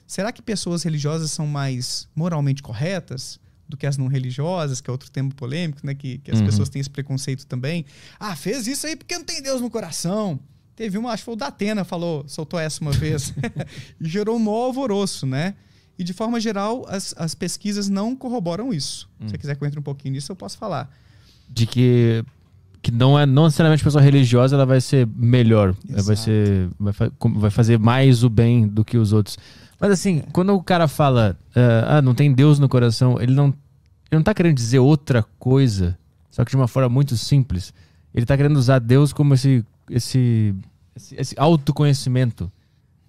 será que pessoas religiosas são mais moralmente corretas do que as não religiosas, que é outro tema polêmico, né? Que as pessoas têm esse preconceito também. Ah, fez isso aí porque não tem Deus no coração. Teve uma, acho que foi o Datena, soltou essa uma vez. E gerou um maior alvoroço, né? E de forma geral, as pesquisas não corroboram isso. Se você quiser que eu entre um pouquinho nisso, eu posso falar. De que não necessariamente a pessoa religiosa ela vai ser melhor. Vai fazer mais o bem do que os outros. Mas assim, quando o cara fala não tem Deus no coração, ele não tá querendo dizer outra coisa, só que de uma forma muito simples. Ele tá querendo usar Deus como esse autoconhecimento.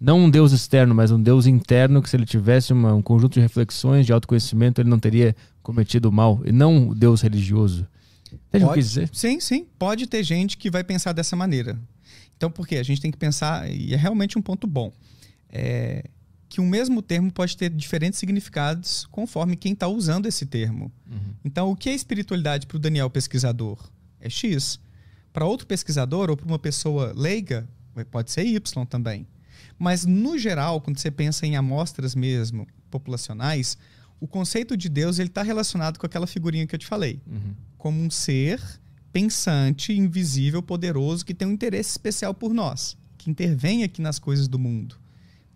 Não um Deus externo, mas um Deus interno, que se ele tivesse um conjunto de reflexões, de autoconhecimento, ele não teria cometido mal. E não o Deus religioso. Entende o que eu quis dizer? Sim. Pode ter gente que vai pensar dessa maneira. Então, por quê? A gente tem que pensar, e é realmente um ponto bom, que o mesmo termo pode ter diferentes significados conforme quem está usando esse termo. Então, o que é espiritualidade para o Daniel pesquisador? É X. Para outro pesquisador ou para uma pessoa leiga, pode ser Y também. Mas, no geral, quando você pensa em amostras mesmo populacionais, o conceito de Deus está relacionado com aquela figurinha que eu te falei. Como um ser pensante, invisível, poderoso, que tem um interesse especial por nós, que intervém aqui nas coisas do mundo.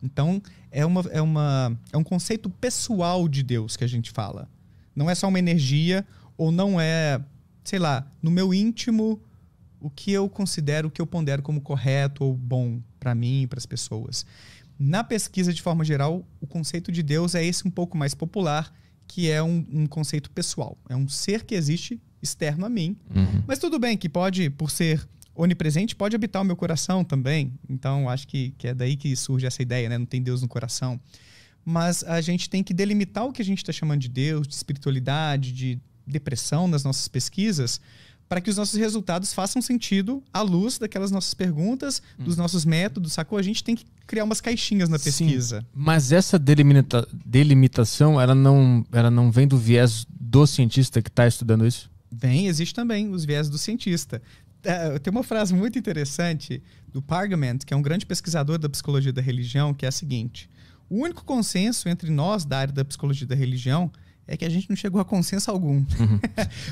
Então, é um conceito pessoal de Deus que a gente fala. Não é só uma energia, ou não é, sei lá, no meu íntimo, o que eu considero, o que eu pondero como correto ou bom para mim e para as pessoas. Na pesquisa, de forma geral, o conceito de Deus é esse um pouco mais popular, que é um conceito pessoal. É um ser que existe externo a mim. Mas tudo bem, que pode, por ser onipresente, pode habitar o meu coração também. Então, acho que é daí que surge essa ideia, né? Não tem Deus no coração. Mas a gente tem que delimitar o que a gente está chamando de Deus, de espiritualidade, de depressão nas nossas pesquisas, para que os nossos resultados façam sentido à luz daquelas nossas perguntas, dos nossos métodos, sacou? A gente tem que criar umas caixinhas na pesquisa. Sim, mas essa delimitação, ela não vem do viés do cientista que está estudando isso? Existe também os viés do cientista. Tem uma frase muito interessante do Pargament, que é um grande pesquisador da psicologia da religião, que é a seguinte: o único consenso entre nós da área da psicologia da religião é que a gente não chegou a consenso algum.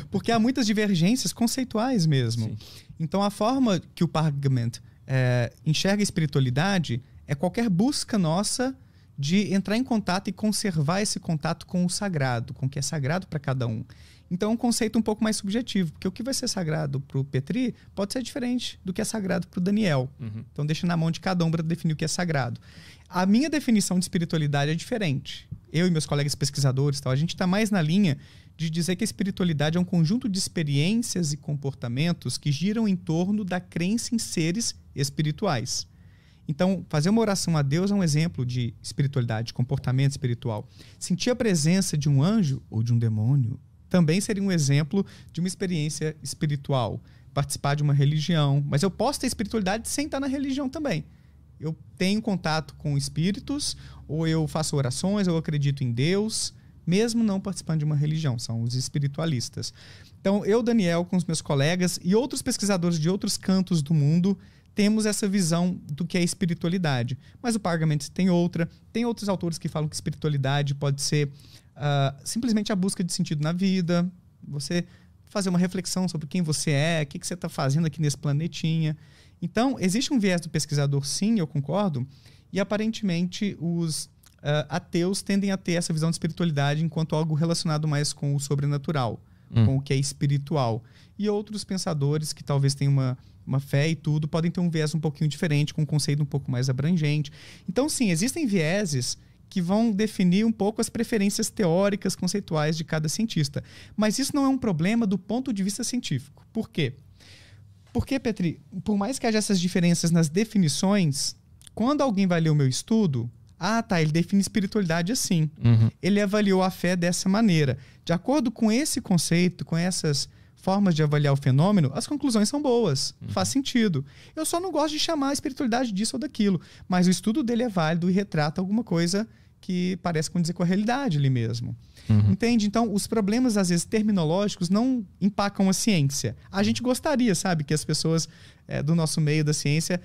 Porque há muitas divergências conceituais mesmo. Sim. Então, a forma que o Pargament enxerga a espiritualidade é qualquer busca nossa de entrar em contato e conservar esse contato com o sagrado, com o que é sagrado para cada um. Então, é um conceito um pouco mais subjetivo, porque o que vai ser sagrado para o Petri pode ser diferente do que é sagrado para o Daniel. Então, deixa na mão de cada um para definir o que é sagrado. A minha definição de espiritualidade é diferente. Eu e meus colegas pesquisadores, a gente está mais na linha de dizer que a espiritualidade é um conjunto de experiências e comportamentos que giram em torno da crença em seres espirituais. Então, fazer uma oração a Deus é um exemplo de espiritualidade, de comportamento espiritual. Sentir a presença de um anjo ou de um demônio também seria um exemplo de uma experiência espiritual. Participar de uma religião. Mas eu posso ter espiritualidade sem estar na religião também. Eu tenho contato com espíritos, ou eu faço orações, ou eu acredito em Deus, mesmo não participando de uma religião. São os espiritualistas. Então, eu, Daniel, com os meus colegas e outros pesquisadores de outros cantos do mundo, temos essa visão do que é espiritualidade. Mas o Pargament tem outra. Tem outros autores que falam que espiritualidade pode ser simplesmente a busca de sentido na vida, você fazer uma reflexão sobre quem você é, o que você está fazendo aqui nesse planetinha. Então, existe um viés do pesquisador, sim, eu concordo, e aparentemente os ateus tendem a ter essa visão de espiritualidade enquanto algo relacionado mais com o sobrenatural, com o que é espiritual. E outros pensadores que talvez tenham uma fé e tudo, podem ter um viés um pouquinho diferente, com um conceito um pouco mais abrangente. Então, sim, existem vieses que vão definir um pouco as preferências teóricas, conceituais de cada cientista. Mas isso não é um problema do ponto de vista científico. Por quê? Porque, Petri, por mais que haja essas diferenças nas definições, quando alguém vai ler o meu estudo, ele define espiritualidade assim. Ele avaliou a fé dessa maneira. De acordo com esse conceito, com essas formas de avaliar o fenômeno, as conclusões são boas, faz sentido. Eu só não gosto de chamar a espiritualidade disso ou daquilo, mas o estudo dele é válido e retrata alguma coisa que parece condizer com a realidade ali mesmo. Entende? Então, os problemas, às vezes, terminológicos não empacam a ciência. A gente gostaria, sabe, que as pessoas do nosso meio da ciência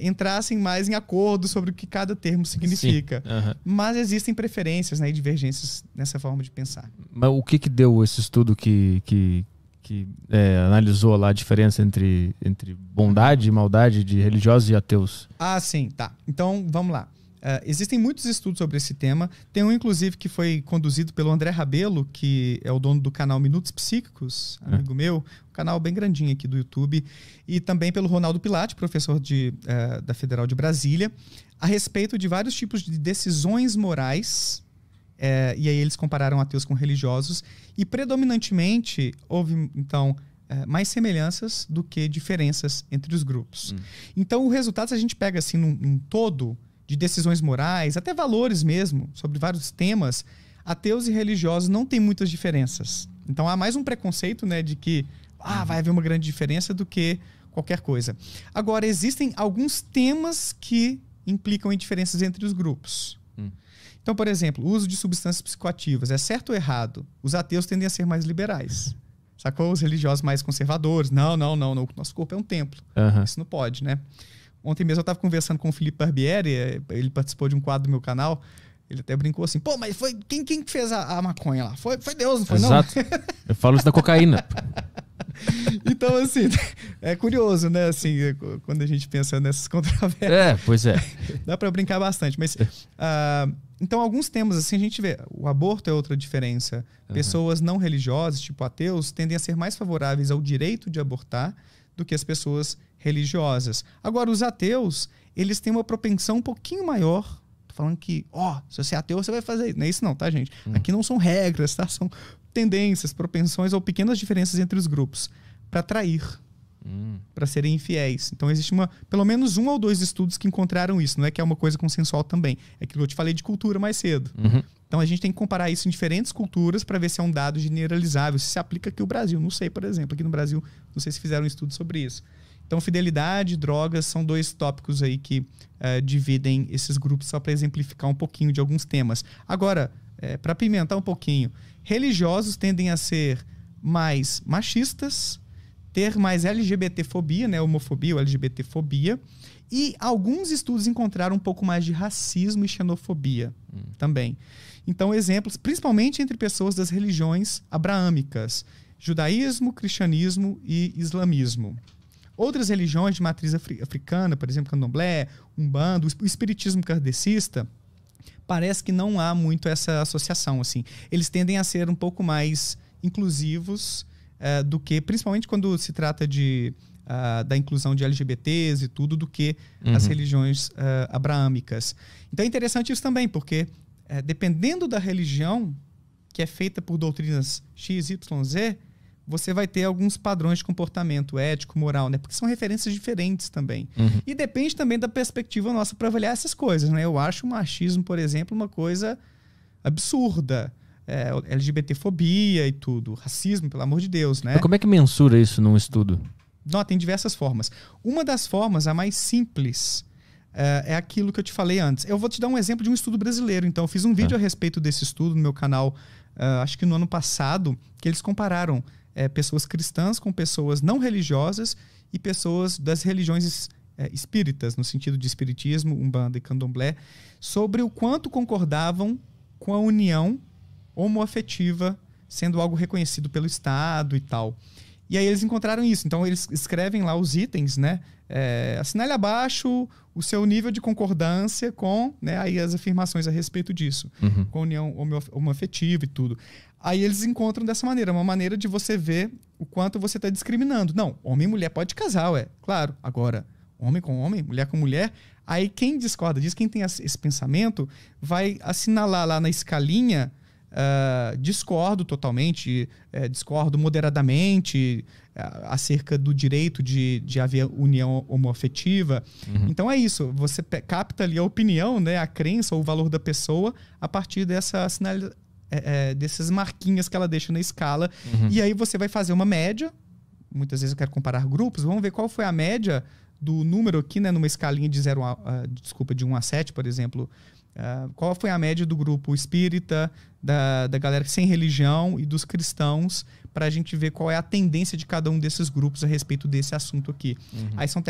entrassem mais em acordo sobre o que cada termo significa. Mas existem preferências, né, e divergências nessa forma de pensar. Mas o que deu esse estudo que analisou lá a diferença entre bondade e maldade de religiosos e ateus? Ah, sim, tá. Então, vamos lá. Existem muitos estudos sobre esse tema. Tem um, inclusive, que foi conduzido pelo André Rabelo, que é o dono do canal Minutos Psíquicos, amigo meu, um canal bem grandinho aqui do YouTube, e também pelo Ronaldo Pilate, professor da Federal de Brasília, a respeito de vários tipos de decisões morais. E aí eles compararam ateus com religiosos, e predominantemente houve, então, mais semelhanças do que diferenças entre os grupos. Então, o resultado, se a gente pega assim num todo de decisões morais, até valores mesmo, sobre vários temas, ateus e religiosos não têm muitas diferenças. Então há mais um preconceito, né, de que vai haver uma grande diferença do que qualquer coisa. Agora, existem alguns temas que implicam em diferenças entre os grupos. Então, por exemplo, o uso de substâncias psicoativas. É certo ou errado? Os ateus tendem a ser mais liberais. Sacou? Os religiosos mais conservadores. Não. Nosso corpo é um templo. Isso não pode, né? Ontem mesmo eu estava conversando com o Felipe Barbieri, ele participou de um quadro do meu canal, ele até brincou assim, pô, mas foi quem fez a maconha lá? Foi Deus, não foi? Exato. Não? Eu falo isso da cocaína. Então, assim, é curioso, né, assim, quando a gente pensa nessas controvérsias. Pois é. Dá para brincar bastante, mas... então, alguns temas, assim, a gente vê, o aborto é outra diferença. Pessoas não religiosas, tipo ateus, tendem a ser mais favoráveis ao direito de abortar do que as pessoas religiosas. Agora, os ateus, eles têm uma propensão um pouquinho maior. Tô falando que, se você é ateu, você vai fazer isso. Não é isso não, tá, gente? Aqui não são regras, tá? São tendências, propensões ou pequenas diferenças entre os grupos para trair, para serem infiéis. Então, existe pelo menos 1 ou 2 estudos que encontraram isso. Não é que é uma coisa consensual também. É aquilo que eu te falei de cultura mais cedo. Então, a gente tem que comparar isso em diferentes culturas para ver se é um dado generalizável, se aplica aqui no Brasil. Não sei, por exemplo, aqui no Brasil, não sei se fizeram um estudo sobre isso. Então, fidelidade e drogas são 2 tópicos aí que dividem esses grupos, só para exemplificar um pouquinho de alguns temas. Agora, para apimentar um pouquinho, religiosos tendem a ser mais machistas, ter mais LGBTfobia, né, homofobia ou LGBTfobia, e alguns estudos encontraram um pouco mais de racismo e xenofobia também. Então, exemplos, principalmente entre pessoas das religiões abraâmicas, judaísmo, cristianismo e islamismo. Outras religiões de matriz africana, por exemplo, candomblé, umbanda, o espiritismo kardecista, parece que não há muito essa associação. Assim. Eles tendem a ser um pouco mais inclusivos do que, principalmente quando se trata da inclusão de LGBTs e tudo, do que as religiões abraâmicas. Então é interessante isso também, porque dependendo da religião, que é feita por doutrinas X, Y, Z, você vai ter alguns padrões de comportamento ético, moral, né? Porque são referências diferentes também. E depende também da perspectiva nossa para avaliar essas coisas, né? Eu acho o machismo, por exemplo, uma coisa absurda. LGBTfobia e tudo. Racismo, pelo amor de Deus, né? Mas como é que mensura isso num estudo? Não, tem diversas formas. Uma das formas, a mais simples, é aquilo que eu te falei antes. Eu vou te dar um exemplo de um estudo brasileiro. Então, eu fiz um vídeo a respeito desse estudo no meu canal, acho que no ano passado, que eles compararam pessoas cristãs com pessoas não religiosas e pessoas das religiões espíritas, no sentido de espiritismo, umbanda e candomblé, sobre o quanto concordavam com a união homoafetiva sendo algo reconhecido pelo Estado e tal. E aí eles encontraram isso. Então eles escrevem lá os itens, né? Assinale abaixo o seu nível de concordância com, né, aí as afirmações a respeito disso. Com a união homoafetiva e tudo. Aí eles encontram dessa maneira, uma maneira de você ver o quanto você está discriminando. Não, homem e mulher pode casar, claro. Agora, homem com homem, mulher com mulher. Aí quem discorda disso, quem tem esse pensamento, vai assinalar lá na escalinha discordo totalmente, discordo moderadamente acerca do direito de haver união homoafetiva. Então é isso, você capta ali a opinião, né, a crença ou o valor da pessoa a partir dessa dessas marquinhas que ela deixa na escala. E aí você vai fazer uma média. Muitas vezes eu quero comparar grupos. Vamos ver qual foi a média do número aqui, né, numa escalinha de 1 a 7, por exemplo, Qual foi a média do grupo espírita, da galera sem religião e dos cristãos, para a gente ver qual é a tendência de cada um desses grupos a respeito desse assunto aqui. Aí são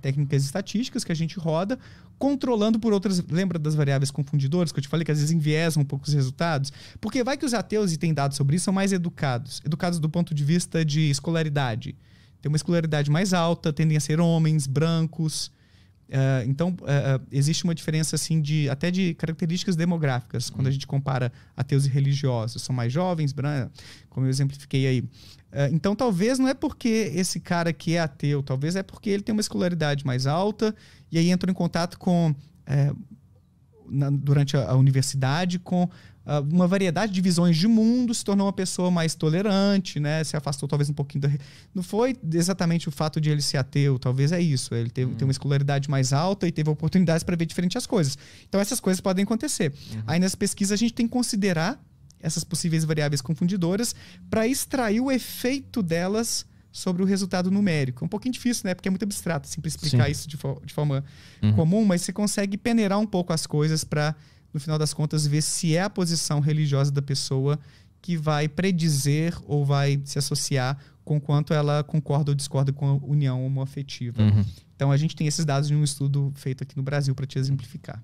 técnicas estatísticas que a gente roda, controlando por outras... Lembra das variáveis confundidoras que eu te falei, que às vezes enviesam um pouco os resultados? Porque vai que os ateus, e tem dados sobre isso, são mais educados. Educados do ponto de vista de escolaridade. Tem uma escolaridade mais alta, tendem a ser homens, brancos... Então, existe uma diferença assim até de características demográficas quando a gente compara ateus e religiosos. São mais jovens, como eu exemplifiquei aí. Então, talvez não é porque esse cara que é ateu, talvez é porque ele tem uma escolaridade mais alta e aí entrou em contato com, durante a universidade, com uma variedade de visões de mundo, se tornou uma pessoa mais tolerante, né? Se afastou talvez um pouquinho da... Não foi exatamente o fato de ele ser ateu, talvez é isso. Ele tem uma escolaridade mais alta e teve oportunidades para ver diferentes as coisas. Então essas coisas podem acontecer. Aí nessa pesquisa a gente tem que considerar essas possíveis variáveis confundidoras para extrair o efeito delas sobre o resultado numérico. É um pouquinho difícil, né? Porque é muito abstrato, assim, para explicar isso de forma comum, mas você consegue peneirar um pouco as coisas para, no final das contas, ver se é a posição religiosa da pessoa que vai predizer ou vai se associar com quanto ela concorda ou discorda com a união homoafetiva. Então, a gente tem esses dados de um estudo feito aqui no Brasil para te exemplificar.